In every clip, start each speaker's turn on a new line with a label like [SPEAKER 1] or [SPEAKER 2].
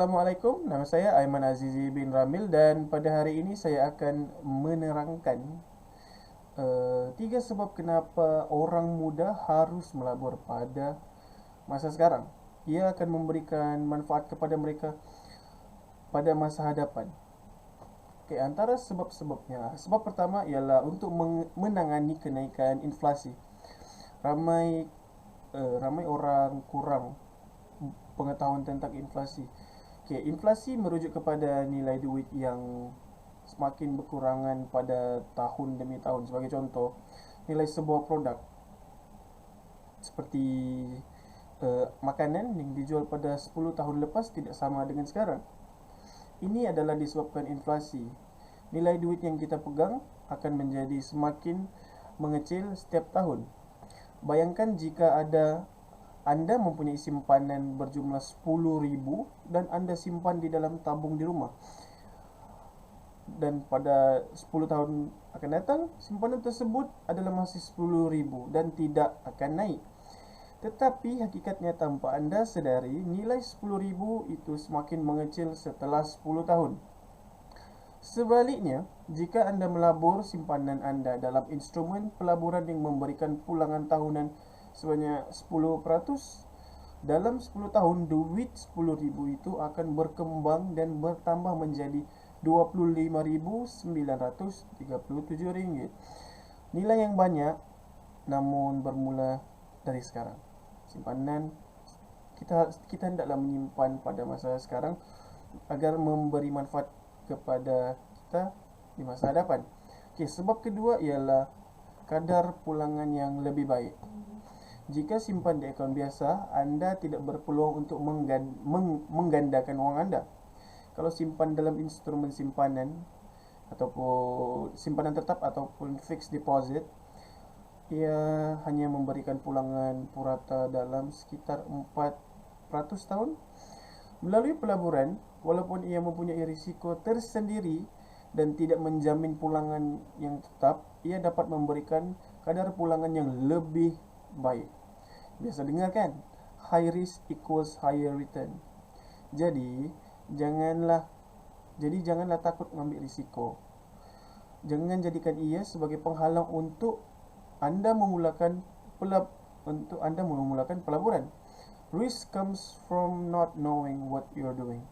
[SPEAKER 1] Assalamualaikum, nama saya Aiman Azizi bin Ramil dan pada hari ini saya akan menerangkan tiga sebab kenapa orang muda harus melabur pada masa sekarang. Ia akan memberikan manfaat kepada mereka pada masa hadapan. Okey, antara sebab-sebabnya, sebab pertama ialah untuk menangani kenaikan inflasi. Ramai ramai orang kurang pengetahuan tentang inflasi. Okay, inflasi merujuk kepada nilai duit yang semakin berkurangan pada tahun demi tahun. Sebagai contoh, nilai sebuah produk seperti makanan yang dijual pada 10 tahun lepas tidak sama dengan sekarang. Ini adalah disebabkan inflasi. Nilai duit yang kita pegang akan menjadi semakin mengecil setiap tahun. Bayangkan jika anda mempunyai simpanan berjumlah 10,000 dan anda simpan di dalam tabung di rumah. Dan pada 10 tahun akan datang, simpanan tersebut adalah masih 10,000 dan tidak akan naik. Tetapi hakikatnya tanpa anda sedari, nilai 10,000 itu semakin mengecil setelah 10 tahun. Sebaliknya, jika anda melabur simpanan anda dalam instrumen pelaburan yang memberikan pulangan tahunan sebanyak 10%, dalam 10 tahun duit 10,000 itu akan berkembang dan bertambah menjadi RM25,937. Nilai yang banyak namun bermula dari sekarang. Simpanan kita hendaklah menyimpan pada masa sekarang agar memberi manfaat kepada kita di masa hadapan. Okey, sebab kedua ialah kadar pulangan yang lebih baik. Jika simpan di akaun biasa, anda tidak berpeluang untuk menggandakan wang anda. Kalau simpan dalam instrumen simpanan ataupun simpanan tetap ataupun fixed deposit, ia hanya memberikan pulangan purata dalam sekitar 400 tahun. Melalui pelaburan, walaupun ia mempunyai risiko tersendiri dan tidak menjamin pulangan yang tetap, ia dapat memberikan kadar pulangan yang lebih baik. Biasa dengar kan? High risk equals higher return. Jadi janganlah takut mengambil risiko. Jangan jadikan ia sebagai penghalang untuk anda memulakan pelaburan. Risk comes from not knowing what you're doing.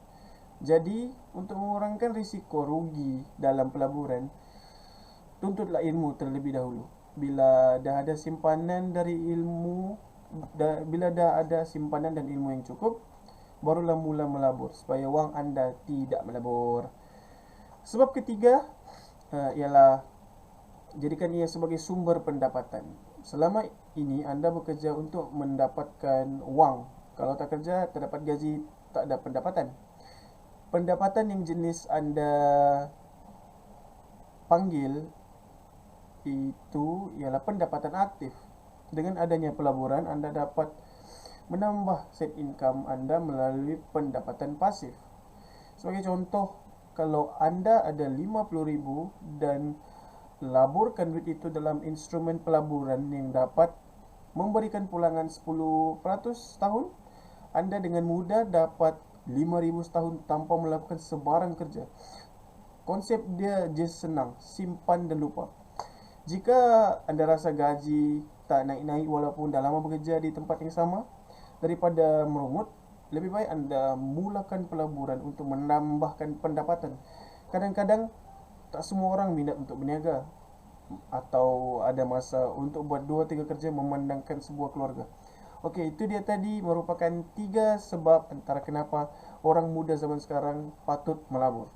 [SPEAKER 1] Jadi, untuk mengurangkan risiko rugi dalam pelaburan, tuntutlah ilmu terlebih dahulu. Bila dah ada simpanan dan ilmu yang cukup, barulah mula melabur supaya wang anda tidak melabur. Sebab ketiga ialah jadikan ia sebagai sumber pendapatan. Selama ini anda bekerja untuk mendapatkan wang. Kalau tak kerja, terdapat gaji, tak ada pendapatan. Pendapatan yang jenis anda panggil itu ialah pendapatan aktif. Dengan adanya pelaburan, anda dapat menambah set income anda melalui pendapatan pasif. Sebagai contoh, kalau anda ada 50,000 dan laburkan duit itu dalam instrumen pelaburan yang dapat memberikan pulangan 10% tahun, anda dengan mudah dapat 5,000 setahun tanpa melakukan sebarang kerja. Konsep dia je senang, simpan dan lupa. Jika anda rasa gaji tak naik-naik walaupun dah lama bekerja di tempat yang sama, daripada merungut, lebih baik anda mulakan pelaburan untuk menambahkan pendapatan. Kadang-kadang tak semua orang minat untuk berniaga atau ada masa untuk buat 2-3 kerja memandangkan sebuah keluarga. Okey, itu dia tadi merupakan 3 sebab antara kenapa orang muda zaman sekarang patut melabur.